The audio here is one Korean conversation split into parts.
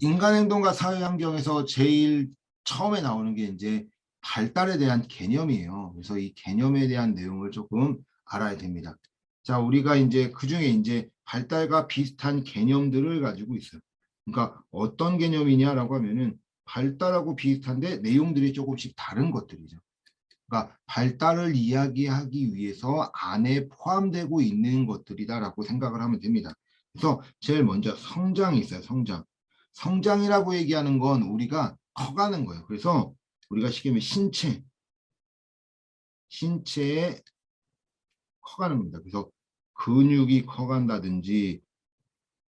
인간 행동과 사회 환경에서 제일 처음에 나오는 게 이제 발달에 대한 개념이에요. 그래서 이 개념에 대한 내용을 조금 알아야 됩니다. 자, 우리가 이제 그중에 이제 발달과 비슷한 개념들을 가지고 있어요. 그러니까 어떤 개념이냐라고 하면은 발달하고 비슷한데 내용들이 조금씩 다른 것들이죠. 그러니까 발달을 이야기하기 위해서 안에 포함되고 있는 것들이다라고 생각을 하면 됩니다. 그래서 제일 먼저 성장이 있어요. 성장. 성장이라고 얘기하는 건 우리가 커가는 거예요. 그래서 우리가 쉽게 말하면 신체에 커가는 겁니다. 그래서 근육이 커간다든지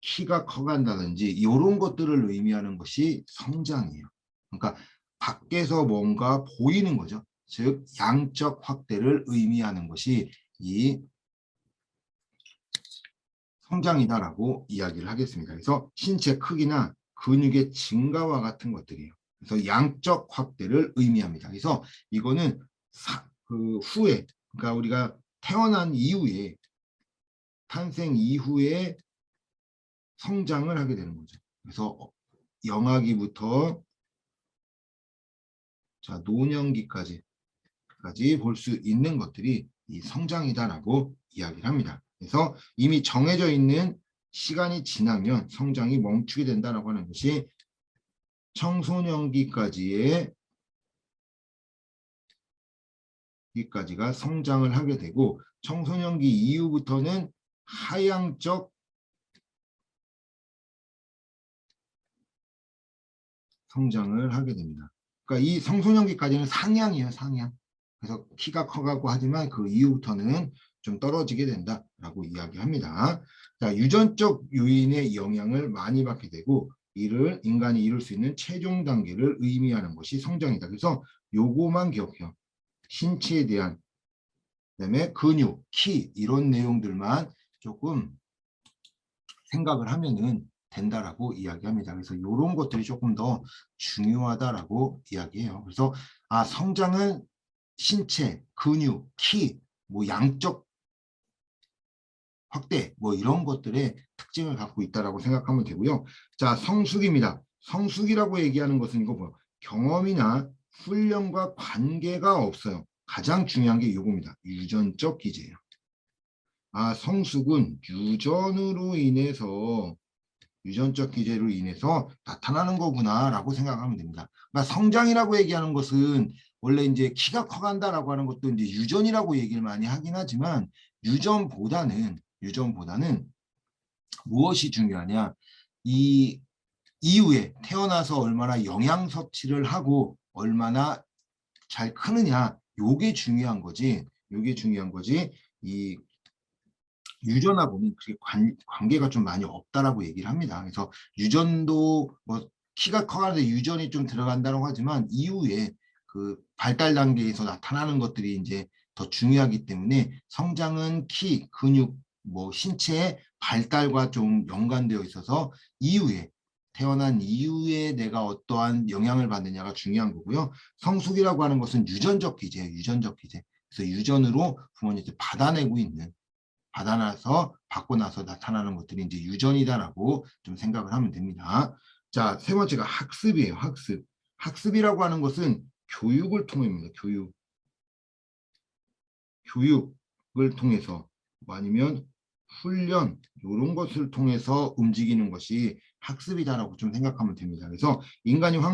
키가 커간다든지 이런 것들을 의미하는 것이 성장이에요. 그러니까 밖에서 뭔가 보이는 거죠. 즉 양적 확대를 의미하는 것이 이 성장이다라고 이야기를 하겠습니다. 그래서 신체 크기나 근육의 증가와 같은 것들이에요. 그래서 양적 확대를 의미합니다. 그래서 이거는 그 후에, 그러니까 우리가 태어난 이후에, 탄생 이후에 성장을 하게 되는 거죠. 그래서 영아기부터 자 노년기까지 볼 수 있는 것들이 이 성장이다라고 이야기를 합니다. 그래서 이미 정해져 있는 시간이 지나면 성장이 멈추게 된다라고 하는 것이 청소년기까지의 기까지가 성장을 하게 되고 청소년기 이후부터는 하향적 성장을 하게 됩니다. 그러니까 이 청소년기까지는 상향이에요, 상향. 그래서 키가 커가고 하지만 그 이후부터는 좀 떨어지게 된다라고 이야기합니다. 자, 유전적 요인의 영향을 많이 받게 되고 이를 인간이 이룰 수 있는 최종 단계를 의미하는 것이 성장이다. 그래서 요거만 기억해요. 신체에 대한 그다음에 근육, 키 이런 내용들만 조금 생각을 하면은 된다라고 이야기합니다. 그래서 이런 것들이 조금 더 중요하다라고 이야기해요. 그래서 성장은 신체, 근육, 키, 뭐 양적 확대 뭐 이런 것들의 특징을 갖고 있다라고 생각하면 되고요. 자, 성숙입니다. 성숙이라고 얘기하는 것은 이거 뭐야? 경험이나 훈련과 관계가 없어요. 가장 중요한 게 이겁니다. 유전적 기제예요. 성숙은 유전적 기제로 인해서 나타나는 거구나라고 생각하면 됩니다. 그러니까 성장이라고 얘기하는 것은 원래 이제 키가 커간다라고 하는 것도 이제 유전이라고 얘기를 많이 하긴 하지만 유전보다는 무엇이 중요하냐? 이 이후에 태어나서 얼마나 영양 섭취를 하고 얼마나 잘 크느냐, 요게 중요한 거지. 이 유전하고는 그게 관계가 좀 많이 없다라고 얘기를 합니다. 그래서 유전도 뭐 키가 커가는데 유전이 좀 들어간다고 하지만 이후에 그 발달 단계에서 나타나는 것들이 이제 더 중요하기 때문에 성장은 키, 근육, 뭐 신체의 발달과 좀 연관되어 있어서 이후에 태어난 이후에 내가 어떠한 영향을 받느냐가 중요한 거고요. 성숙이라고 하는 것은 유전적 기제예요. 유전적 기제. 그래서 유전으로 부모님한테 받아나서 받고 나서 나타나는 것들이 이제 유전이다라고 좀 생각을 하면 됩니다. 자, 세 번째가 학습이에요. 학습. 학습이라고 하는 것은 교육을 통해입니다. 교육을 통해서 아니면 훈련 이런 것을 통해서 움직이는 것이 학습이다라고 좀 생각하면 됩니다. 그래서 인간이 이제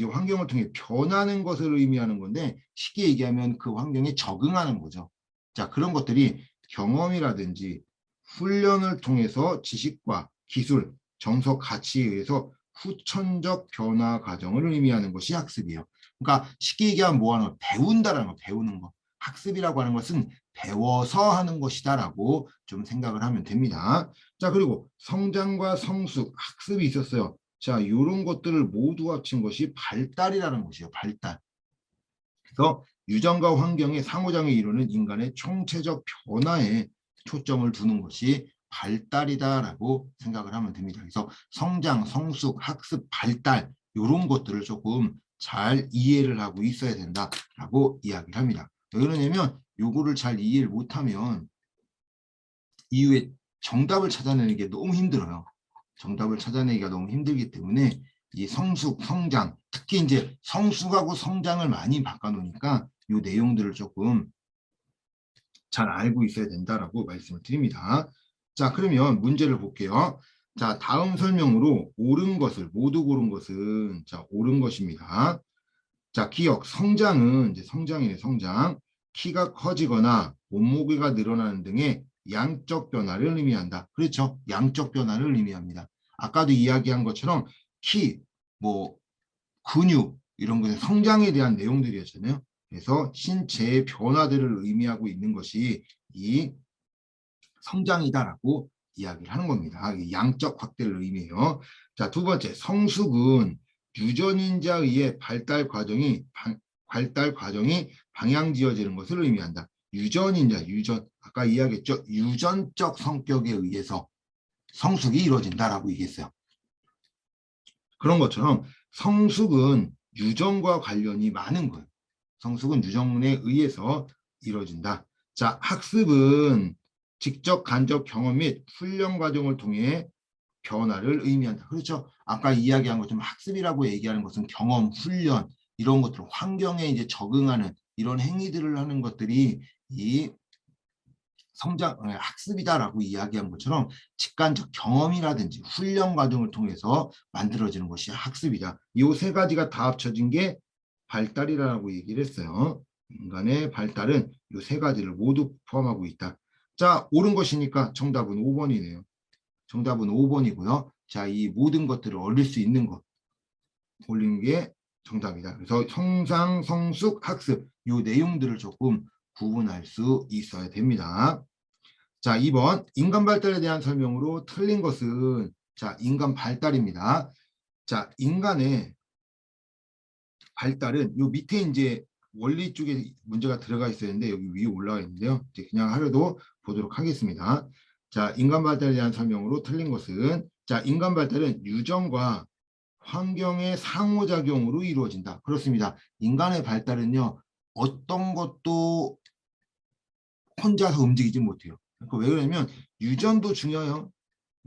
환경을 통해 변하는 것을 의미하는 건데 쉽게 얘기하면 그 환경에 적응하는 거죠. 자, 그런 것들이 경험이라든지 훈련을 통해서 지식과 기술, 정서, 가치에 의해서 후천적 변화 과정을 의미하는 것이 학습이에요. 그러니까 쉽게 얘기하면 뭐하는 거? 배운다라는 거, 배우는 거. 학습이라고 하는 것은 배워서 하는 것이다라고 좀 생각을 하면 됩니다. 자, 그리고 성장과 성숙, 학습이 있었어요. 자, 이런 것들을 모두 합친 것이 발달이라는 것이에요. 발달. 그래서 유전과 환경의 상호작용을 이루는 인간의 총체적 변화에 초점을 두는 것이 발달이다라고 생각을 하면 됩니다. 그래서 성장, 성숙, 학습, 발달 이런 것들을 조금 잘 이해를 하고 있어야 된다라고 이야기를 합니다. 왜 그러냐면 요거를 잘 이해를 못하면 이후에 정답을 찾아내는 게 너무 힘들어요. 정답을 찾아내기가 너무 힘들기 때문에 이 성숙, 성장, 특히 이제 성숙하고 성장을 많이 바꿔놓으니까 이 내용들을 조금 잘 알고 있어야 된다라고 말씀을 드립니다. 자, 그러면 문제를 볼게요. 자, 다음 설명으로 옳은 것을 모두 고른 것은 자, 옳은 것입니다. 자, 기억, 성장은 이제 성장이네, 성장. 키가 커지거나 몸무게가 늘어나는 등의 양적 변화를 의미한다. 그렇죠? 양적 변화를 의미합니다. 아까도 이야기한 것처럼 키, 뭐 근육 이런 것은 성장에 대한 내용들이었잖아요. 그래서 신체의 변화들을 의미하고 있는 것이 이 성장이다라고 이야기를 하는 겁니다. 양적 확대를 의미해요. 자, 두 번째, 성숙은 유전인자에 의해 발달 과정이 방향지어지는 것을 의미한다. 유전인자, 유전, 아까 이야기했죠. 유전적 성격에 의해서 성숙이 이루어진다라고 얘기했어요. 그런 것처럼 성숙은 유전과 관련이 많은 거예요. 성숙은 유전에 의해서 이루어진다. 자, 학습은 직접 간접 경험 및 훈련 과정을 통해 변화를 의미한다. 그렇죠? 아까 이야기한 것처럼 학습이라고 얘기하는 것은 경험, 훈련 이런 것들, 환경에 이제 적응하는 이런 행위들을 하는 것들이 이 학습이다라고 이야기한 것처럼 직관적 경험이라든지 훈련 과정을 통해서 만들어지는 것이 학습이다. 이 세 가지가 다 합쳐진 게 발달이라고 얘기를 했어요. 인간의 발달은 이 세 가지를 모두 포함하고 있다. 자, 옳은 것이니까 정답은 5번이네요. 정답은 5번이고요. 자, 이 모든 것들을 얻을 수 있는 것 올리는 게 정답이다. 그래서 성장, 성숙, 학습 이 내용들을 조금 구분할 수 있어야 됩니다. 자, 2번 인간 발달에 대한 설명으로 틀린 것은 자, 인간 발달입니다. 자, 인간의 발달은 요 밑에 이제 원리 쪽에 문제가 들어가 있었는데 여기 위에 올라가 있는데요. 이제 그냥 하려도 보도록 하겠습니다. 자, 인간 발달에 대한 설명으로 틀린 것은 자, 인간 발달은 유전과 환경의 상호작용으로 이루어진다. 그렇습니다. 인간의 발달은요. 어떤 것도 혼자서 움직이지 못해요. 그러니까 왜 그러냐면 유전도 중요해요.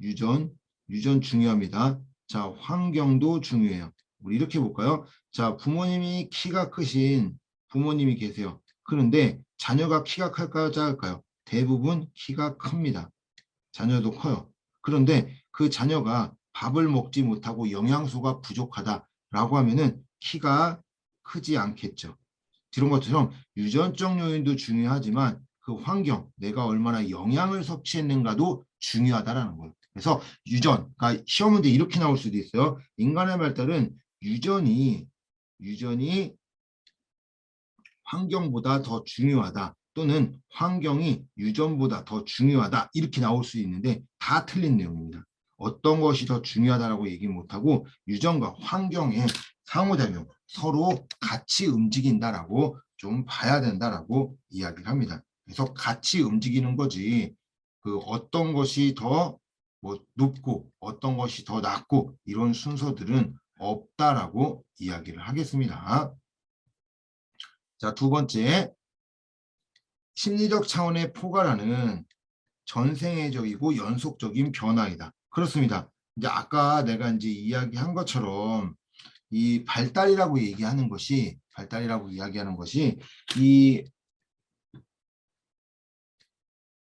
유전 중요합니다. 자, 환경도 중요해요. 우리 이렇게 볼까요? 자, 부모님이 키가 크신 부모님이 계세요. 그런데 자녀가 키가 클까요? 작을까요? 대부분 키가 큽니다. 자녀도 커요. 그런데 그 자녀가 밥을 먹지 못하고 영양소가 부족하다라고 하면은 키가 크지 않겠죠. 이런 것처럼 유전적 요인도 중요하지만 그 환경, 내가 얼마나 영양을 섭취했는가도 중요하다라는 거예요. 그래서 유전, 그러니까 시험 문제 이렇게 나올 수도 있어요. 인간의 발달은 유전이 환경보다 더 중요하다. 또는 환경이 유전보다 더 중요하다. 이렇게 나올 수 있는데 다 틀린 내용입니다. 어떤 것이 더 중요하다라고 얘기 못하고 유전과 환경의 상호작용, 서로 같이 움직인다라고 좀 봐야 된다라고 이야기를 합니다. 그래서 같이 움직이는 거지. 그 어떤 것이 더 뭐 높고 어떤 것이 더 낮고 이런 순서들은 없다라고 이야기를 하겠습니다. 자, 두 번째, 심리적 차원의 포괄하는 전생애적이고 연속적인 변화이다. 그렇습니다. 이제 아까 내가 이제 이야기한 것처럼 이 발달이라고 이야기하는 것이 이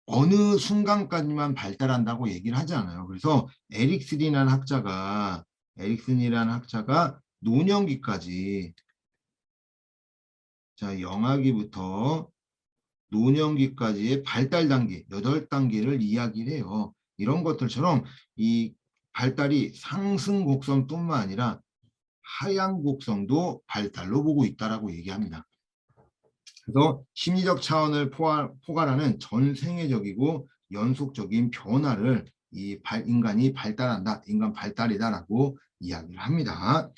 어느 순간까지만 발달한다고 얘기를 하지 않아요. 그래서 에릭슨이라는 학자가 노년기까지 자, 영아기부터 노년기까지의 발달 단계, 8단계를 이야기를 해요. 이런 것들처럼 이 발달이 상승 곡선뿐만 아니라 하향 곡선도 발달로 보고 있다라고 얘기합니다. 그래서 심리적 차원을 포괄하는 전생애적이고 연속적인 변화를 인간이 발달한다, 인간 발달이다라고 이야기를 합니다.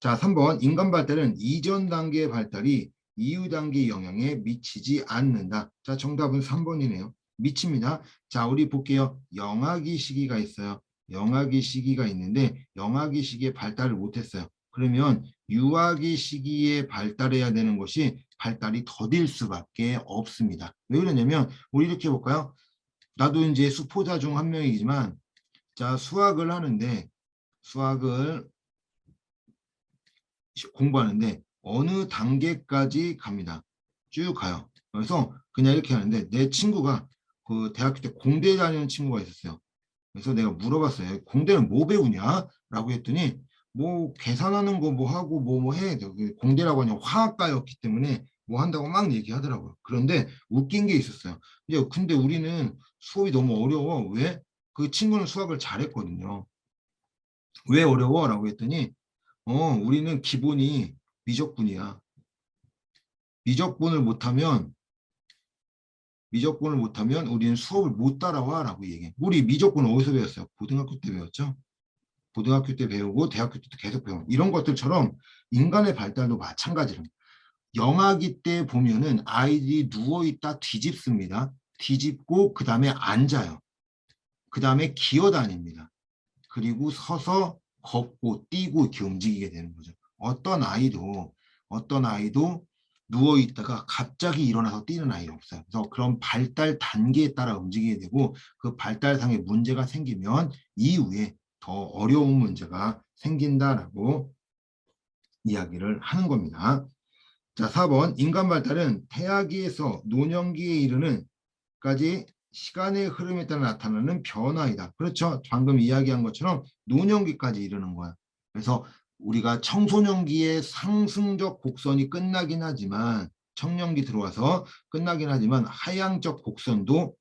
자, 3번 인간 발달은 이전 단계의 발달이 이후 단계 영향에 미치지 않는다. 자, 정답은 3번이네요. 미칩니다. 자, 우리 볼게요. 영아기 시기가 있어요. 영아기 시기가 있는데 영아기 시기에 발달을 못했어요. 그러면 유아기 시기에 발달해야 되는 것이 발달이 더딜 수밖에 없습니다. 왜 그러냐면 우리 이렇게 볼까요? 나도 이제 수포자 중 한 명이지만 자, 수학을 하는데 수학을 공부하는데 어느 단계까지 갑니다. 쭉 가요. 그래서 그냥 이렇게 하는데 내 친구가 그 대학교 때 공대 다니는 친구가 있었어요. 그래서 내가 물어봤어요. 공대는 뭐 배우냐? 라고 했더니 뭐 계산하는 거 뭐 하고 뭐 해. 공대라고 하냐 화학과였기 때문에 뭐 한다고 막 얘기하더라고요. 그런데 웃긴 게 있었어요. 근데 우리는 수업이 너무 어려워. 왜? 그 친구는 수학을 잘했거든요. 왜 어려워? 라고 했더니 우리는 기본이 미적분이야. 미적분을 못하면 우리는 수업을 못 따라와 라고 얘기해. 우리 미적분 어디서 배웠어요? 고등학교 때 배웠죠? 고등학교 때 배우고 대학교 때도 계속 배우고 이런 것들처럼 인간의 발달도 마찬가지로 영아기 때 보면은 아이들이 누워있다 뒤집습니다. 뒤집고 그 다음에 앉아요. 그 다음에 기어다닙니다. 그리고 서서 걷고 뛰고 이렇게 움직이게 되는 거죠. 어떤 아이도 누워 있다가 갑자기 일어나서 뛰는 아이는 없어요. 그래서 그런 발달 단계에 따라 움직이게 되고 그 발달상의 문제가 생기면 이후에 더 어려운 문제가 생긴다라고 이야기를 하는 겁니다. 자, 4번 인간 발달은 태아기에서 노년기에 이르는 까지 시간의 흐름에 따라 나타나는 변화이다. 그렇죠. 방금 이야기한 것처럼 노년기까지 이르는 거야. 그래서 우리가 청소년기의 상승적 곡선이 끝나긴 하지만 청년기 들어와서 끝나긴 하지만 하향적 곡선도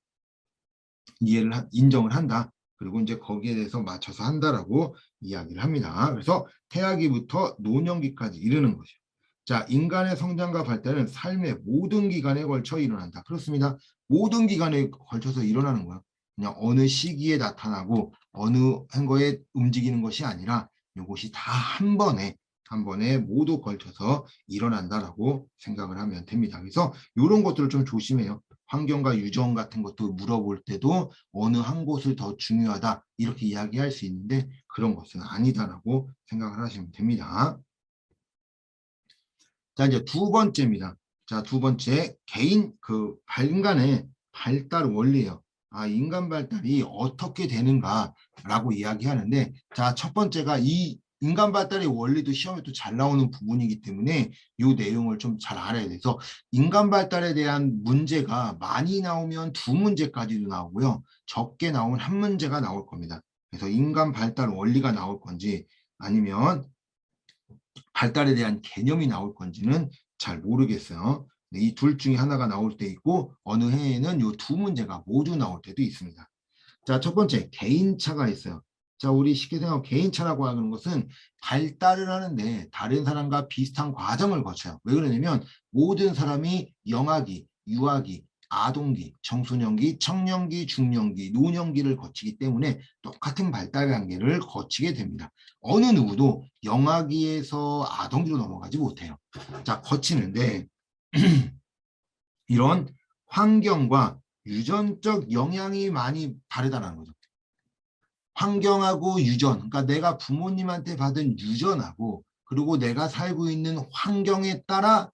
인정을 한다. 그리고 이제 거기에 대해서 맞춰서 한다라고 이야기를 합니다. 그래서 태아기부터 노년기까지 이르는 것이죠. 자, 인간의 성장과 발달은 삶의 모든 기간에 걸쳐 일어난다. 그렇습니다. 모든 기간에 걸쳐서 일어나는 거야. 그냥 어느 시기에 나타나고 어느 한 거에 움직이는 것이 아니라 이것이 다 한 번에 모두 걸쳐서 일어난다라고 생각을 하면 됩니다. 그래서 이런 것들을 좀 조심해요. 환경과 유전 같은 것도 물어볼 때도 어느 한 곳을 더 중요하다 이렇게 이야기할 수 있는데 그런 것은 아니다라고 생각을 하시면 됩니다. 자, 이제 두 번째입니다. 자, 두 번째 인간의 발달 원리예요. 인간 발달이 어떻게 되는가라고 이야기하는데 자, 첫 번째가 이 인간 발달의 원리도 시험에 또 잘 나오는 부분이기 때문에 이 내용을 좀 잘 알아야 돼서 인간 발달에 대한 문제가 많이 나오면 두 문제까지도 나오고요. 적게 나오면 한 문제가 나올 겁니다. 그래서 인간 발달 원리가 나올 건지 아니면 발달에 대한 개념이 나올 건지는 잘 모르겠어요. 이 둘 중에 하나가 나올 때 있고 어느 해에는 이 두 문제가 모두 나올 때도 있습니다. 자, 첫 번째 개인차가 있어요. 자, 우리 쉽게 생각하면 개인차라고 하는 것은 발달을 하는데 다른 사람과 비슷한 과정을 거쳐요. 왜 그러냐면 모든 사람이 영아기, 유아기, 아동기, 청소년기, 청년기, 중년기, 노년기를 거치기 때문에 똑같은 발달 단계를 거치게 됩니다. 어느 누구도 영아기에서 아동기로 넘어가지 못해요. 자, 거치는데 이런 환경과 유전적 영향이 많이 다르다는 거죠. 환경하고 유전, 그러니까 내가 부모님한테 받은 유전하고 그리고 내가 살고 있는 환경에 따라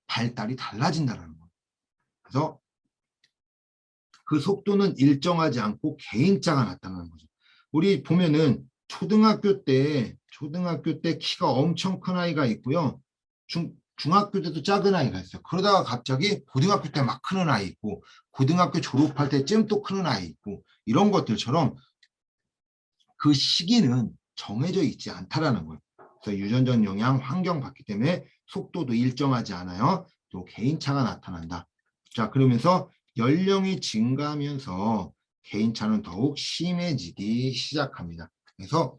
발달이 달라진다는 거예요. 그래서 그 속도는 일정하지 않고 개인차가 나타나는 거죠. 우리 보면은 초등학교 때 키가 엄청 큰 아이가 있고요. 중학교 때도 작은 아이가 있어요. 그러다가 갑자기 고등학교 때 막 크는 아이 있고 고등학교 졸업할 때쯤 또 크는 아이 있고 이런 것들처럼 그 시기는 정해져 있지 않다라는 거예요. 그래서 유전적 영향, 환경 받기 때문에 속도도 일정하지 않아요. 또 개인차가 나타난다. 자, 그러면서 연령이 증가하면서 개인차는 더욱 심해지기 시작합니다. 그래서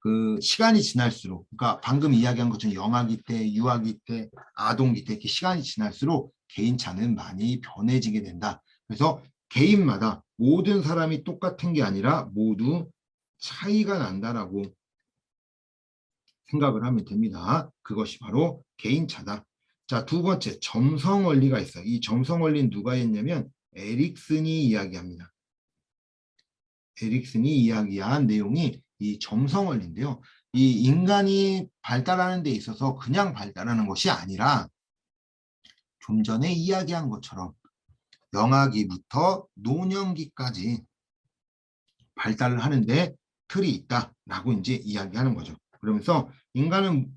그 시간이 지날수록, 그러니까 방금 이야기한 것처럼 영아기 때, 유아기 때, 아동기 때 이렇게 시간이 지날수록 개인차는 많이 변해지게 된다. 그래서 개인마다 모든 사람이 똑같은 게 아니라 모두 차이가 난다라고 생각을 하면 됩니다. 그것이 바로 개인차다. 자, 두 번째 점성 원리가 있어요. 이 점성 원리는 누가 했냐면 에릭슨이 이야기합니다. 에릭슨이 이야기한 내용이 이 점성 원리인데요. 이 인간이 발달하는 데 있어서 그냥 발달하는 것이 아니라 좀 전에 이야기한 것처럼 영아기부터 노년기까지 발달을 하는데 틀이 있다라고 이제 이야기하는 거죠. 그러면서 인간은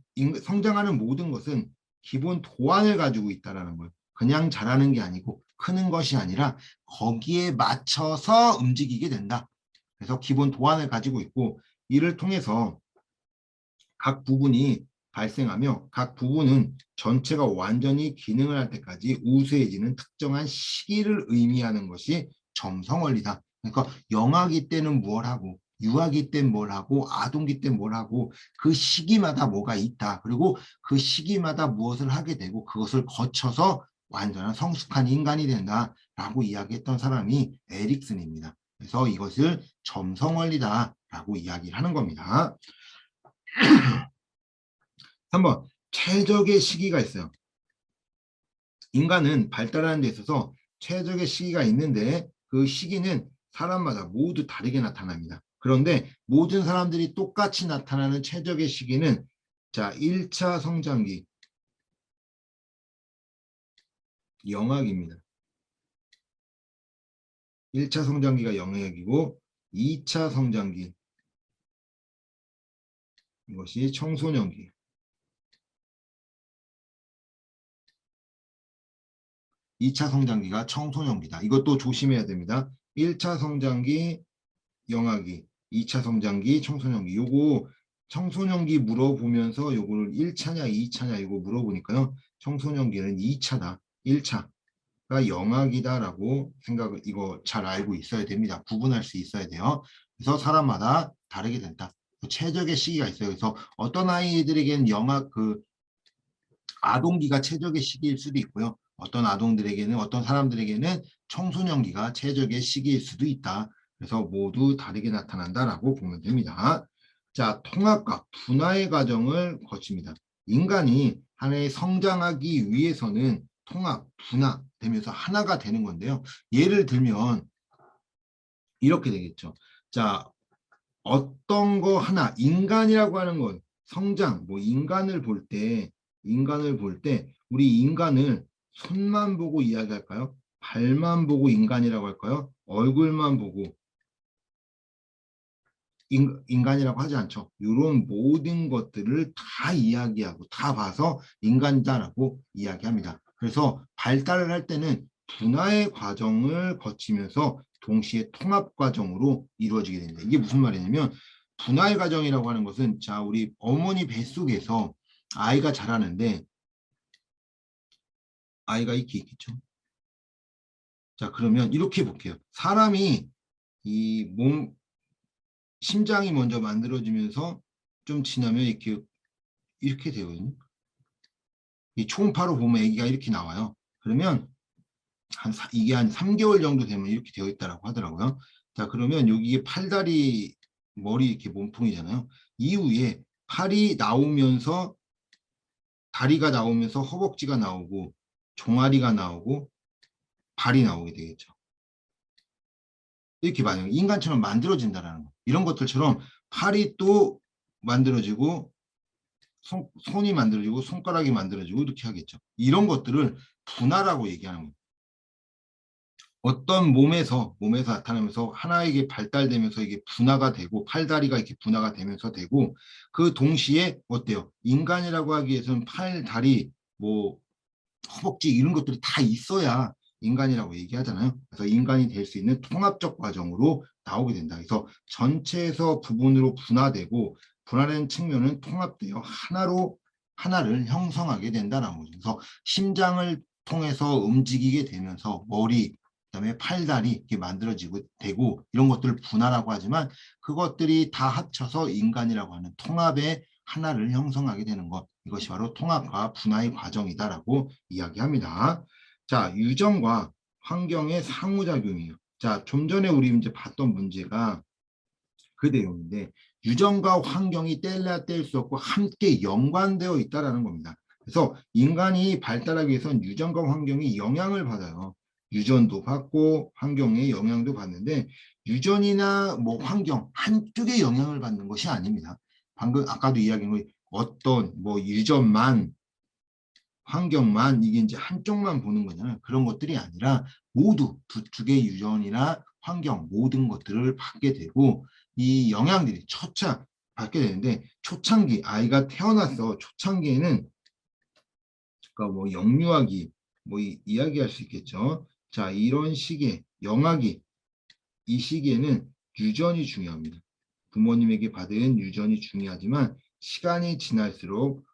성장하는 모든 것은 기본 도안을 가지고 있다라는 거예요. 그냥 자라는 게 아니고 크는 것이 아니라 거기에 맞춰서 움직이게 된다. 그래서 기본 도안을 가지고 있고 이를 통해서 각 부분이 발생하며 각 부분은 전체가 완전히 기능을 할 때까지 우수해지는 특정한 시기를 의미하는 것이 점성원리다. 그러니까 영아기 때는 뭘 하고 유아기 때는 뭘 하고 아동기 때는 뭘 하고 그 시기마다 뭐가 있다. 그리고 그 시기마다 무엇을 하게 되고 그것을 거쳐서 완전한 성숙한 인간이 된다라고 이야기했던 사람이 에릭슨입니다. 그래서 이것을 점성원리다라고 이야기를 하는 겁니다. 3번 최적의 시기가 있어요. 인간은 발달하는 데 있어서 최적의 시기가 있는데 그 시기는 사람마다 모두 다르게 나타납니다. 그런데 모든 사람들이 똑같이 나타나는 최적의 시기는 자 1차 성장기 영악입니다. 1차 성장기가 영악이고 2차 성장기 이것이 청소년기 2차 성장기가 청소년기다. 이것도 조심해야 됩니다. 1차 성장기 영아기, 2차 성장기 청소년기. 요거 청소년기 물어보면서 요거를 1차냐 2차냐 이거 물어보니까요. 청소년기는 2차다. 1차가 영아기다라고 생각을 이거 잘 알고 있어야 됩니다. 구분할 수 있어야 돼요. 그래서 사람마다 다르게 된다. 최적의 시기가 있어요. 그래서 어떤 아이들에게는 아동기가 최적의 시기일 수도 있고요. 어떤 사람들에게는 청소년기가 최적의 시기일 수도 있다. 그래서 모두 다르게 나타난다라고 보면 됩니다. 자, 통합과 분화의 과정을 거칩니다. 인간이 하나의 성장하기 위해서는 통합, 분화 되면서 하나가 되는 건데요. 예를 들면 이렇게 되겠죠. 자, 어떤 거 하나, 인간이라고 하는 건 성장, 뭐 인간을 볼 때 우리 인간을 손만 보고 이야기할까요? 발만 보고 인간이라고 할까요? 얼굴만 보고 인간이라고 하지 않죠. 이런 모든 것들을 다 이야기하고 다 봐서 인간이다라고 이야기합니다. 그래서 발달을 할 때는 분화의 과정을 거치면서 동시에 통합 과정으로 이루어지게 됩니다. 이게 무슨 말이냐면 분화의 과정이라고 하는 것은 자 우리 어머니 뱃속에서 아이가 자라는데 아이가 이렇게 있겠죠. 자 그러면 이렇게 볼게요. 사람이 심장이 먼저 만들어지면서 좀 지나면 이렇게 되거든요. 이 초음파로 보면 아기가 이렇게 나와요. 그러면 이게 한 3개월 정도 되면 이렇게 되어 있다라고 하더라고요. 자, 그러면 여기에 팔다리, 머리 이렇게 몸통이잖아요. 이후에 팔이 나오면서 다리가 나오면서 허벅지가 나오고 종아리가 나오고 발이 나오게 되겠죠. 이렇게 만약에 인간처럼 만들어진다라는 거. 이런 것들처럼 팔이 또 만들어지고 손이 만들어지고 손가락이 만들어지고 이렇게 하겠죠. 이런 것들을 분화라고 얘기하는 거예요. 어떤 몸에서 나타나면서 하나에게 발달되면서 이게 분화가 되고 팔다리가 이렇게 분화가 되면서 되고 그 동시에 어때요? 인간이라고 하기 위해서는 팔, 다리, 뭐 허벅지 이런 것들이 다 있어야 인간이라고 얘기하잖아요. 그래서 인간이 될 수 있는 통합적 과정으로 나오게 된다. 그래서 전체에서 부분으로 분화되고 분화된 측면은 통합되어 하나를 형성하게 된다는 거죠. 그래서 심장을 통해서 움직이게 되면서 머리, 그다음에 팔다리 이렇게 만들어지고 되고 이런 것들을 분화라고 하지만 그것들이 다 합쳐서 인간이라고 하는 통합의 하나를 형성하게 되는 것. 이것이 바로 통합과 분화의 과정이다라고 이야기합니다. 자, 유전과 환경의 상호작용이에요. 자, 좀 전에 우리 이제 봤던 문제가 그 내용인데 유전과 환경이 뗄래야 뗄 수 없고 함께 연관되어 있다라는 겁니다. 그래서 인간이 발달하기 위해서는 유전과 환경이 영향을 받아요. 유전도 받고 환경에 영향도 받는데 유전이나 뭐 환경 한쪽에 영향을 받는 것이 아닙니다. 방금 아까도 이야기한 거 어떤 뭐 유전만 환경만 이게 이제 한쪽만 보는 거잖아요. 그런 것들이 아니라 모두 두 축의 유전이나 환경 모든 것들을 받게 되고 이 영양들이 초차 받게 되는데 초창기 아이가 태어나서 초창기에는 그러니까 뭐 영유아기 뭐 이야기할 수 있겠죠. 자, 이런 시기에 영아기 이 시기에는 유전이 중요합니다. 부모님에게 받은 유전이 중요하지만 시간이 지날수록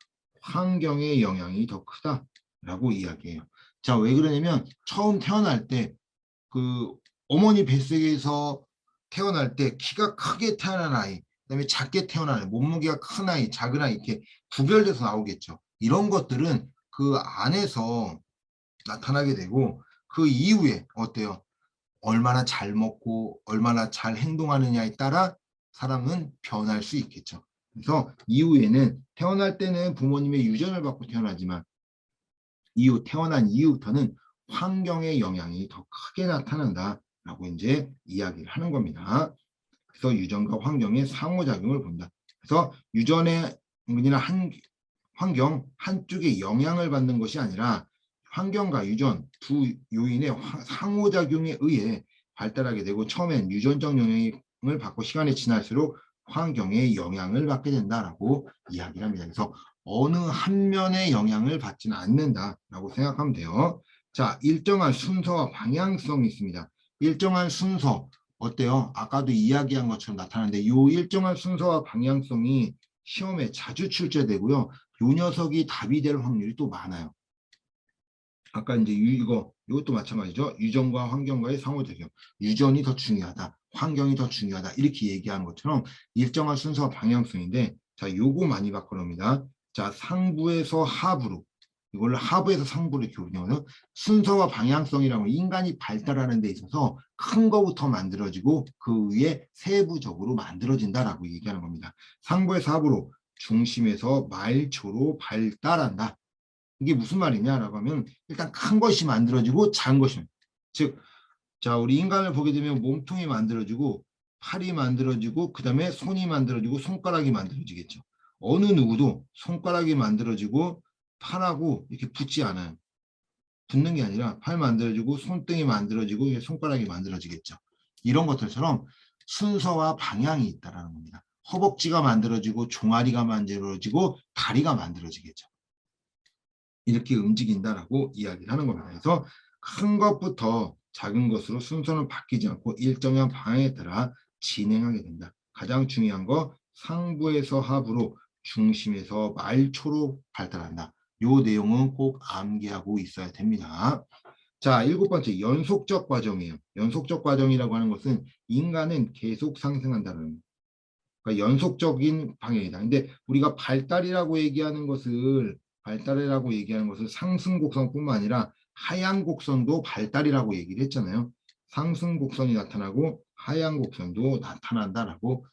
환경의 영향이 더 크다라고 이야기해요. 자, 왜 그러냐면 처음 태어날 때 그 어머니 뱃속에서 태어날 때 키가 크게 태어난 아이, 그다음에 작게 태어난 아이, 몸무게가 큰 아이, 작은 아이 이렇게 구별돼서 나오겠죠. 이런 것들은 그 안에서 나타나게 되고 그 이후에 어때요? 얼마나 잘 먹고 얼마나 잘 행동하느냐에 따라 사람은 변할 수 있겠죠. 그래서 이후에는 태어날 때는 부모님의 유전을 받고 태어나지만 태어난 이후부터는 환경의 영향이 더 크게 나타난다라고 이제 이야기를 하는 겁니다. 그래서 유전과 환경의 상호작용을 본다. 그래서 유전의 환경 한쪽에 영향을 받는 것이 아니라 환경과 유전 두 요인의 상호작용에 의해 발달하게 되고 처음엔 유전적 영향을 받고 시간이 지날수록 환경의 영향을 받게 된다라고 이야기를 합니다. 그래서 어느 한 면의 영향을 받지는 않는다라고 생각하면 돼요. 자, 일정한 순서와 방향성이 있습니다. 일정한 순서 어때요? 아까도 이야기한 것처럼 나타나는데 이 일정한 순서와 방향성이 시험에 자주 출제되고요. 요 녀석이 답이 될 확률이 또 많아요. 아까 이제 이것도 마찬가지죠. 유전과 환경과의 상호작용. 유전이 더 중요하다. 환경이 더 중요하다. 이렇게 얘기하는 것처럼 일정한 순서와 방향성인데 자, 요거 많이 바꿔놓습니다. 자, 상부에서 하부로 이걸 하부에서 상부로 이렇게 운영하는 순서와 방향성이라고 인간이 발달하는 데 있어서 큰 거부터 만들어지고 그 위에 세부적으로 만들어진다라고 얘기하는 겁니다. 상부에서 하부로 중심에서 말초로 발달한다. 이게 무슨 말이냐라고 하면 일단 큰 것이 만들어지고 작은 것이 즉, 자 우리 인간을 보게 되면 몸통이 만들어지고 팔이 만들어지고 그 다음에 손이 만들어지고 손가락이 만들어지겠죠. 어느 누구도 손가락이 만들어지고 팔하고 이렇게 붙지 않아요. 붙는 게 아니라 팔 만들어지고 손등이 만들어지고 손가락이 만들어지겠죠. 이런 것들처럼 순서와 방향이 있다는 겁니다. 허벅지가 만들어지고 종아리가 만들어지고 다리가 만들어지겠죠. 이렇게 움직인다라고 이야기를 하는 겁니다. 그래서 큰 것부터 작은 것으로 순서는 바뀌지 않고 일정한 방향에 따라 진행하게 된다. 가장 중요한 거 상부에서 하부로 중심에서 말초로 발달한다. 이 내용은 꼭 암기하고 있어야 됩니다. 자, 7번째 연속적 과정이에요. 연속적 과정이라고 하는 것은 인간은 계속 상승한다는 그러니까 연속적인 방향이다. 근데 우리가 발달이라고 얘기하는 것을 상승 곡선뿐만 아니라 하향 곡선도 발달이라고 얘기를 했잖아요. 상승 곡선이 나타나고 하향 곡선도 나타난다라고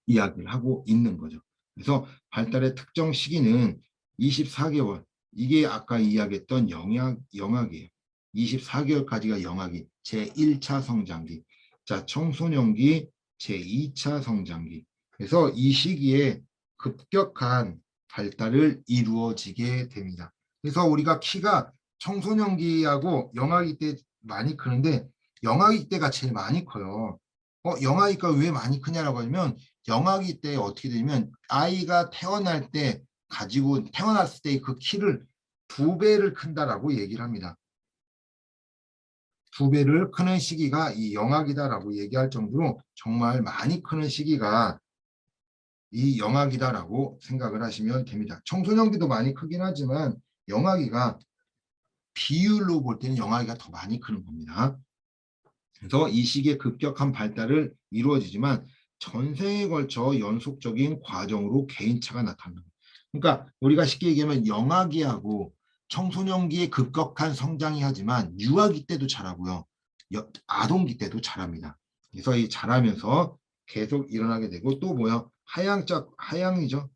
이야기를 하고 있는 거죠. 그래서 발달의 특정 시기는 24개월. 이게 아까 이야기했던 영악이에요. 24개월까지가 영악이 제1차 성장기. 자, 청소년기 제2차 성장기. 그래서 이 시기에 급격한 발달을 이루어지게 됩니다. 그래서 우리가 키가 청소년기하고 영아기 때 많이 크는데 영아기 때가 제일 많이 커요. 영아기가 왜 많이 크냐라고 하면 영아기 때 어떻게 되면 아이가 태어날 때 가지고 태어났을 때 그 키를 2배를 큰다라고 얘기를 합니다. 2배를 크는 시기가 이 영아기다라고 얘기할 정도로 정말 많이 크는 시기가 이 영아기다라고 생각을 하시면 됩니다. 청소년기도 많이 크긴 하지만 영아기가 비율로 볼 때는 영아기가 더 많이 크는 겁니다. 그래서 이 시기에 급격한 발달을 이루어지지만 전생에 걸쳐 연속적인 과정으로 개인차가 나타납니다. 그러니까 우리가 쉽게 얘기하면 영아기하고 청소년기에 급격한 성장이 하지만 유아기 때도 자라고요. 아동기 때도 자랍니다. 그래서 이 자라면서 계속 일어나게 되고 또 뭐야? 하향이죠.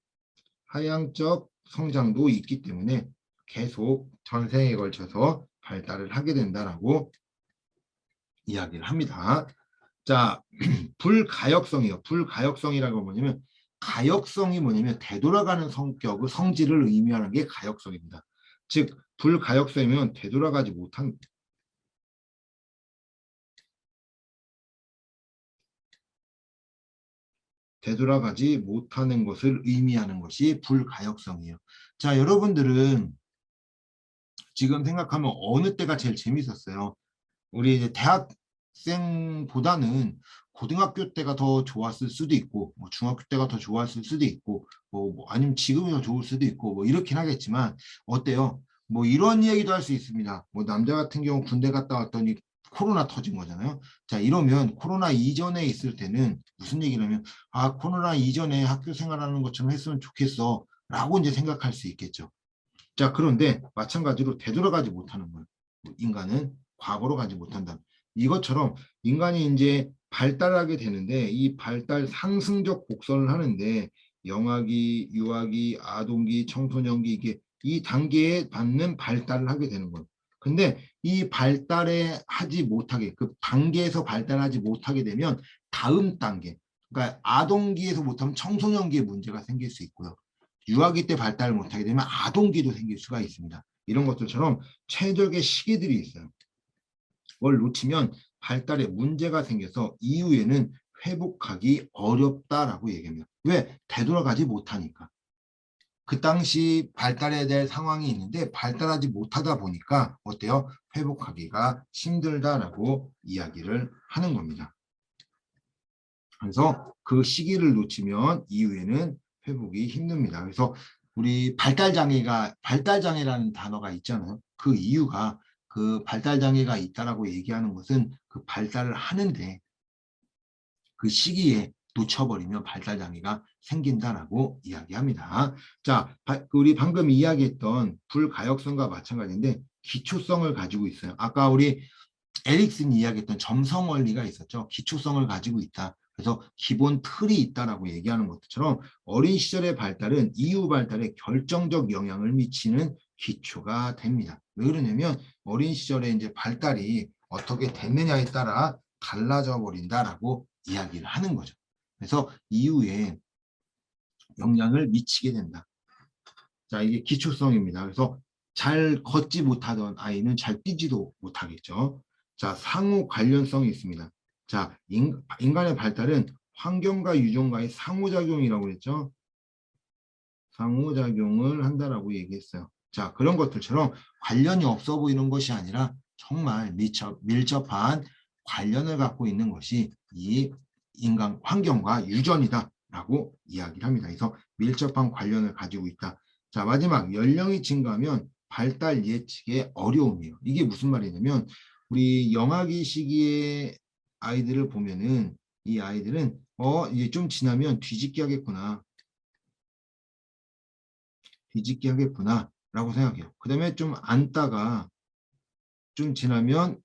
하향적 성장도 있기 때문에 계속 전생에 걸쳐서 발달을 하게 된다라고 이야기를 합니다. 자, 불가역성이요. 불가역성이라고 뭐냐면 가역성이 뭐냐면 되돌아가는 성격의 성질을 의미하는 게 가역성입니다. 즉 불가역성이면 되돌아가지 못한 되돌아가지 못하는 것을 의미하는 것이 불가역성이에요. 자, 여러분들은 지금 생각하면 어느 때가 제일 재밌었어요? 우리 이제 대학생보다는 고등학교 때가 더 좋았을 수도 있고, 뭐 중학교 때가 더 좋았을 수도 있고, 뭐 아니면 지금이 더 좋을 수도 있고, 뭐 이렇긴 하겠지만 어때요? 뭐 이런 얘기도 할 수 있습니다. 뭐 남자 같은 경우 군대 갔다 왔더니 코로나 터진 거잖아요. 자, 이러면 코로나 이전에 있을 때는 무슨 얘기냐면, 아, 코로나 이전에 학교 생활하는 것처럼 했으면 좋겠어 라고 이제 생각할 수 있겠죠. 자, 그런데 마찬가지로 되돌아가지 못하는 거예요. 인간은 과거로 가지 못한다. 이것처럼 인간이 이제 발달하게 되는데 이 발달 상승적 곡선을 하는데 영아기, 유아기, 아동기, 청소년기 이게 이 단계에 받는 발달을 하게 되는 거예요. 근데 이 발달에 하지 못하게 그 단계에서 발달하지 못하게 되면 다음 단계 그러니까 아동기에서 못하면 청소년기에 문제가 생길 수 있고요. 유아기 때 발달을 못하게 되면 아동기도 생길 수가 있습니다. 이런 것들처럼 최적의 시기들이 있어요. 그걸 놓치면 발달에 문제가 생겨서 이후에는 회복하기 어렵다라고 얘기합니다. 왜? 되돌아가지 못하니까. 그 당시 발달해야 될 상황이 있는데 발달하지 못하다 보니까 어때요? 회복하기가 힘들다라고 이야기를 하는 겁니다. 그래서 그 시기를 놓치면 이후에는 회복이 힘듭니다. 그래서 우리 발달장애라는 단어가 있잖아요. 그 이유가 그 발달장애가 있다라고 얘기하는 것은 그 발달을 하는데 그 시기에 놓쳐버리면 발달장애가 생긴다라고 이야기합니다. 자, 우리 방금 이야기했던 불가역성과 마찬가지인데 기초성을 가지고 있어요. 아까 우리 에릭슨이 이야기했던 점성 원리가 있었죠. 기초성을 가지고 있다. 그래서 기본 틀이 있다라고 얘기하는 것처럼 어린 시절의 발달은 이후 발달에 결정적 영향을 미치는 기초가 됩니다. 왜 그러냐면 어린 시절에 이제 발달이 어떻게 됐느냐에 따라 달라져 버린다라고 이야기를 하는 거죠. 그래서 이후에 영향을 미치게 된다. 자, 이게 기초성입니다. 그래서 잘 걷지 못하던 아이는 잘 뛰지도 못하겠죠. 자, 상호 관련성이 있습니다. 자, 인간의 발달은 환경과 유전과의 상호작용이라고 했죠. 상호작용을 한다라고 얘기했어요. 자, 그런 것들처럼 관련이 없어 보이는 것이 아니라 정말 밀접한 관련을 갖고 있는 것이 이 인간 환경과 유전이다라고 이야기를 합니다. 그래서 밀접한 관련을 가지고 있다. 자, 마지막 연령이 증가하면 발달 예측에 어려움이에요. 이게 무슨 말이냐면 우리 영아기 시기의 아이들을 보면은 이 아이들은 이제 좀 지나면 뒤집기 하겠구나. 뒤집기 하겠구나 라고 생각해요. 그 다음에 좀 앉다가 좀 지나면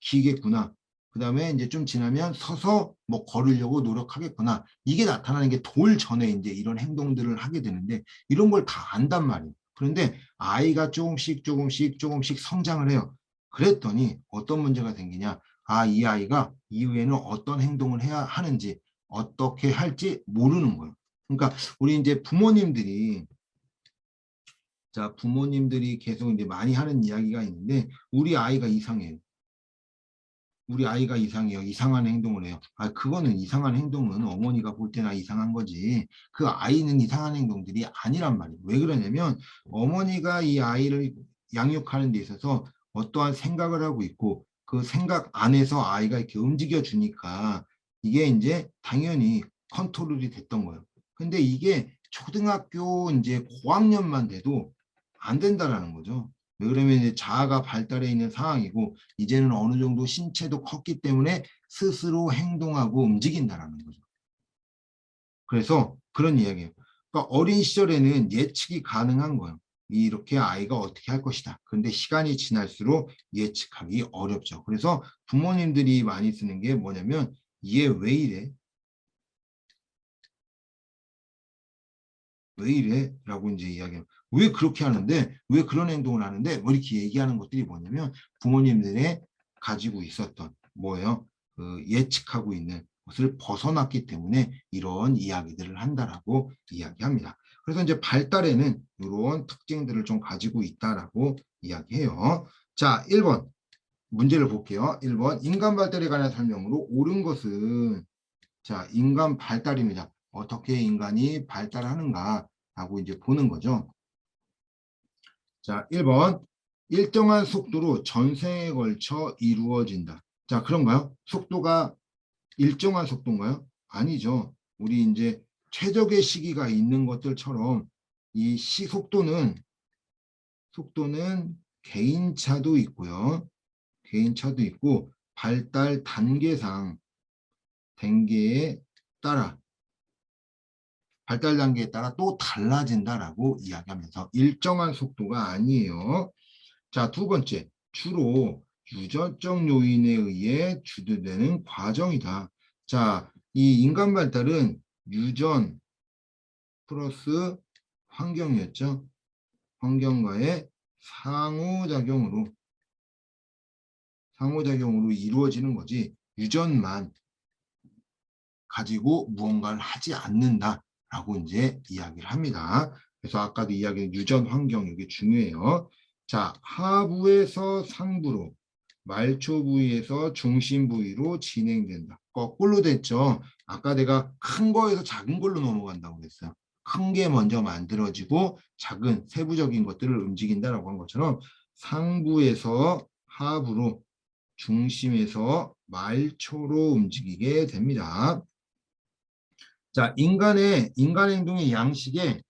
기겠구나. 그 다음에 이제 좀 지나면 서서 뭐 걸으려고 노력하겠구나. 이게 나타나는 게 돌 전에 이제 이런 행동들을 하게 되는데 이런 걸 다 안단 말이에요. 그런데 아이가 조금씩 성장을 해요. 그랬더니 어떤 문제가 생기냐. 아, 이 아이가 이후에는 어떤 행동을 해야 하는지 어떻게 할지 모르는 거예요. 그러니까 우리 이제 부모님들이 계속 이제 많이 하는 이야기가 있는데 우리 아이가 이상해요. 우리 아이가 이상해요. 이상한 행동을 해요. 아, 그거는 이상한 행동은 어머니가 볼 때나 이상한 거지. 그 아이는 이상한 행동들이 아니란 말이에요. 왜 그러냐면 어머니가 이 아이를 양육하는 데 있어서 어떠한 생각을 하고 있고 그 생각 안에서 아이가 이렇게 움직여 주니까 이게 이제 당연히 컨트롤이 됐던 거예요. 근데 이게 초등학교 이제 고학년만 돼도 안 된다라는 거죠. 왜 그러면 이제 자아가 발달해 있는 상황이고 이제는 어느 정도 신체도 컸기 때문에 스스로 행동하고 움직인다라는 거죠. 그래서 그런 이야기예요. 그러니까 어린 시절에는 예측이 가능한 거예요. 이렇게 아이가 어떻게 할 것이다. 그런데 시간이 지날수록 예측하기 어렵죠. 그래서 부모님들이 많이 쓰는 게 뭐냐면 얘 왜 이래? 왜 이래? 라고 이제 이야기해요. 왜 그렇게 하는데? 왜 그런 행동을 하는데? 뭐 이렇게 얘기하는 것들이 뭐냐면 부모님들의 가지고 있었던 뭐예요? 그 예측하고 있는 것을 벗어났기 때문에 이런 이야기들을 한다라고 이야기합니다. 그래서 이제 발달에는 이런 특징들을 좀 가지고 있다라고 이야기해요. 자, 1번 문제를 볼게요. 1번 인간 발달에 관한 설명으로 옳은 것은 자, 인간 발달입니다. 어떻게 인간이 발달하는가라고 이제 보는 거죠. 자, 1번. 일정한 속도로 전생에 걸쳐 이루어진다. 자, 그런가요? 속도가 일정한 속도인가요? 아니죠. 우리 이제 최적의 시기가 있는 것들처럼 이 속도는 개인차도 있고요. 개인차도 있고 발달 단계에 따라 발달 단계에 따라 또 달라진다라고 이야기하면서 일정한 속도가 아니에요. 자, 두 번째, 주로 유전적 요인에 의해 주도되는 과정이다. 자, 이 인간 발달은 유전 플러스 환경이었죠. 환경과의 상호작용으로 이루어지는 거지 유전만 가지고 무언가를 하지 않는다라고 이제 이야기를 합니다. 그래서 아까도 이야기한 유전 환경 이게 중요해요. 자, 하부에서 상부로 말초 부위에서 중심 부위로 진행된다. 거꾸로 됐죠. 아까 내가 큰 거에서 작은 걸로 넘어간다고 그랬어요. 큰 게 먼저 만들어지고 작은 세부적인 것들을 움직인다라고 한 것처럼 상부에서 하부로 중심에서 말초로 움직이게 됩니다. 자, 인간 행동의 양식의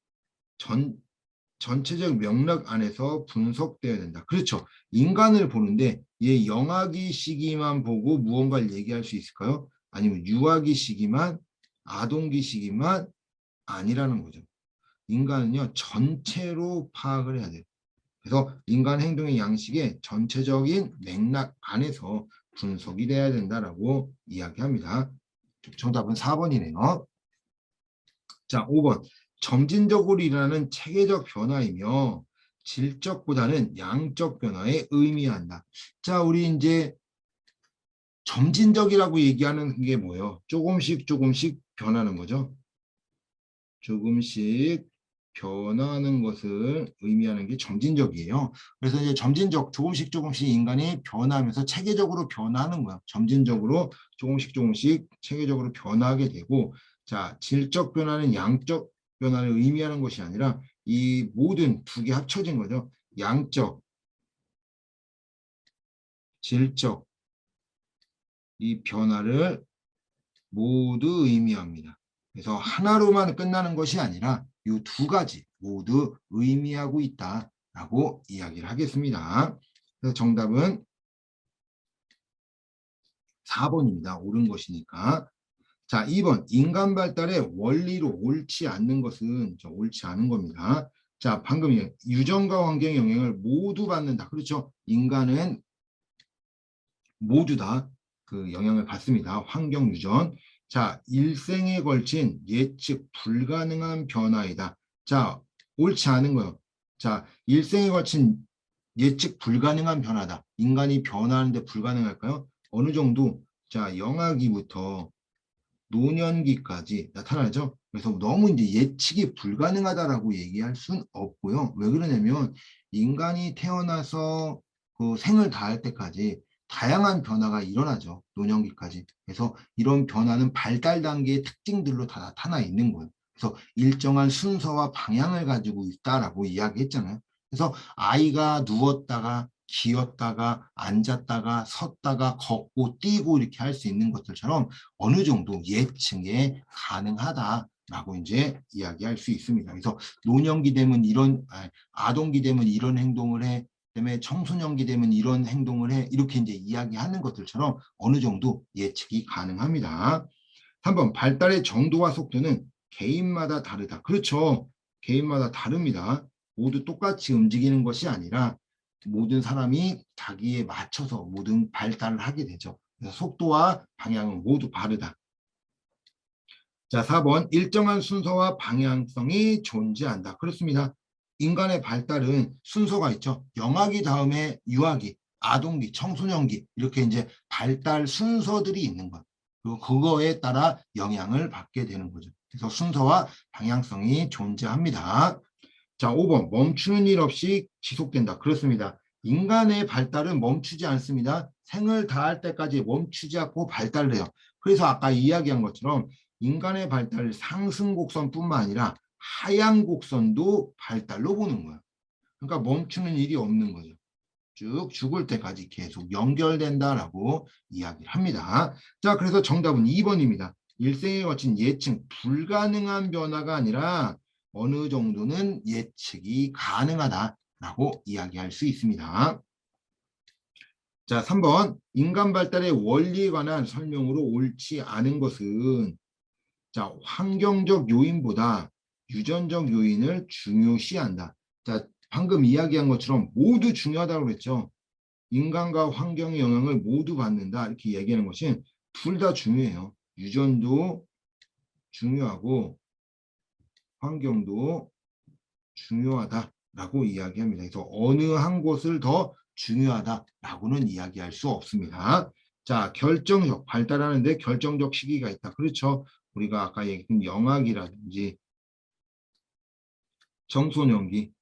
전체적 맥락 안에서 분석되어야 된다. 그렇죠. 인간을 보는데 얘 영아기 시기만 보고 무언가를 얘기할 수 있을까요? 아니면 유아기 시기만, 아동기 시기만 아니라는 거죠. 인간은요, 전체로 파악을 해야 돼요. 그래서 인간 행동의 양식의 전체적인 맥락 안에서 분석이 돼야 된다라고 이야기합니다. 정답은 4번이네요. 자, 5번. 점진적으로 일어나는 체계적 변화이며 질적보다는 양적 변화에 의미한다. 자, 우리 이제 점진적이라고 얘기하는 게 뭐예요? 조금씩 변하는 거죠. 조금씩 변하는 것을 의미하는 게 점진적이에요. 그래서 이제 조금씩 인간이 변하면서 체계적으로 변하는 거야. 점진적으로 조금씩 체계적으로 변하게 되고, 자, 질적 변화는 양적 변화를 의미하는 것이 아니라 이 모든 두 개 합쳐진 거죠. 양적, 질적 이 변화를 모두 의미합니다. 그래서 하나로만 끝나는 것이 아니라 이 두 가지 모두 의미하고 있다라고 이야기를 하겠습니다. 그래서 정답은 4번입니다. 옳은 것이니까. 자, 2번. 인간 발달의 원리로 옳지 않는 것은 옳지 않은 겁니다. 자, 방금 유전과 환경의 영향을 모두 받는다. 그렇죠? 인간은 모두 다 그 영향을 받습니다. 환경 유전. 자, 일생에 걸친 예측 불가능한 변화이다. 자, 옳지 않은 거요. 자, 일생에 걸친 예측 불가능한 변화다. 인간이 변화하는데 불가능할까요? 어느 정도, 자, 영아기부터 노년기까지 나타나죠. 그래서 너무 이제 예측이 불가능하다라고 얘기할 순 없고요. 왜 그러냐면 인간이 태어나서 그 생을 다할 때까지 다양한 변화가 일어나죠. 노년기까지. 그래서 이런 변화는 발달 단계의 특징들로 다 나타나 있는 거예요. 그래서 일정한 순서와 방향을 가지고 있다라고 이야기했잖아요. 그래서 아이가 누웠다가 기었다가 앉았다가 섰다가 걷고 뛰고 이렇게 할 수 있는 것들처럼 어느 정도 예측에 가능하다라고 이제 이야기할 수 있습니다. 그래서 노년기 되면 아동기 되면 이런 행동을 해. 그다음에 청소년기 되면 이런 행동을 해. 이렇게 이제 이야기하는 것들처럼 어느 정도 예측이 가능합니다. 3번. 발달의 정도와 속도는 개인마다 다르다. 그렇죠. 개인마다 다릅니다. 모두 똑같이 움직이는 것이 아니라 모든 사람이 자기에 맞춰서 모든 발달을 하게 되죠. 그래서 속도와 방향은 모두 다르다. 자, 4번. 일정한 순서와 방향성이 존재한다. 그렇습니다. 인간의 발달은 순서가 있죠. 영아기 다음에 유아기, 아동기, 청소년기 이렇게 이제 발달 순서들이 있는 것. 그리고 그거에 따라 영향을 받게 되는 거죠. 그래서 순서와 방향성이 존재합니다. 자, 5번. 멈추는 일 없이 지속된다. 그렇습니다. 인간의 발달은 멈추지 않습니다. 생을 다할 때까지 멈추지 않고 발달을 해요. 그래서 아까 이야기한 것처럼 인간의 발달 상승 곡선뿐만 아니라 하향 곡선도 발달로 보는 거예요. 그러니까 멈추는 일이 없는 거죠. 쭉 죽을 때까지 계속 연결된다라고 이야기를 합니다. 자, 그래서 정답은 2번입니다. 일생에 거친 예측 불가능한 변화가 아니라 어느 정도는 예측이 가능하다라고 이야기할 수 있습니다. 자, 3번 인간 발달의 원리에 관한 설명으로 옳지 않은 것은 자, 환경적 요인보다 유전적 요인을 중요시한다. 자, 방금 이야기한 것처럼 모두 중요하다고 그랬죠. 인간과 환경의 영향을 모두 받는다. 이렇게 얘기하는 것이 둘 다 중요해요. 유전도 중요하고 환경도 중요하다라고 이야기합니다. 그래서 어느 한 곳을 더 중요하다라고는 이야기할 수 없습니다. 자, 결정적 발달하는데 결정적 시기가 있다. 그렇죠. 우리가 아까 얘기한 영악이라든지 청소년기가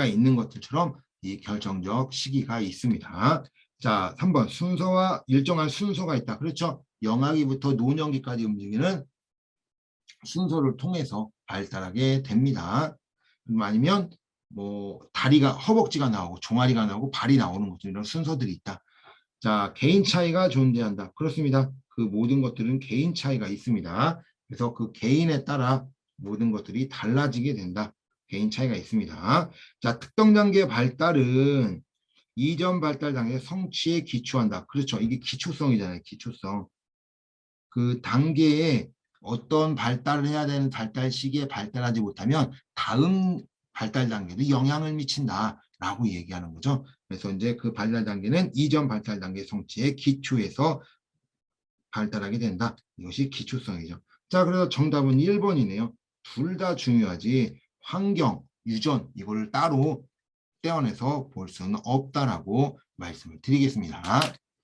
있는 것들처럼 이 결정적 시기가 있습니다. 자, 3번 순서와 일정한 순서가 있다. 그렇죠. 영아기부터 노년기까지 움직이는 순서를 통해서 발달하게 됩니다. 아니면 뭐 다리가 허벅지가 나오고 종아리가 나오고 발이 나오는 것들 이런 순서들이 있다. 자, 개인 차이가 존재한다. 그렇습니다. 그 모든 것들은 개인 차이가 있습니다. 그래서 그 개인에 따라 모든 것들이 달라지게 된다. 개인 차이가 있습니다. 자, 특정 단계 발달은 이전 발달 단계 성취에 기초한다. 그렇죠. 이게 기초성이잖아요. 기초성. 그 단계에 어떤 발달을 해야 되는 발달 시기에 발달하지 못하면 다음 발달 단계도 영향을 미친다라고 얘기하는 거죠. 그래서 이제 그 발달 단계는 이전 발달 단계 성취의 기초에서 발달하게 된다. 이것이 기초성이죠. 자, 그래서 정답은 1번이네요. 둘 다 중요하지 환경, 유전 이걸 따로 떼어내서 볼 수는 없다라고 말씀을 드리겠습니다.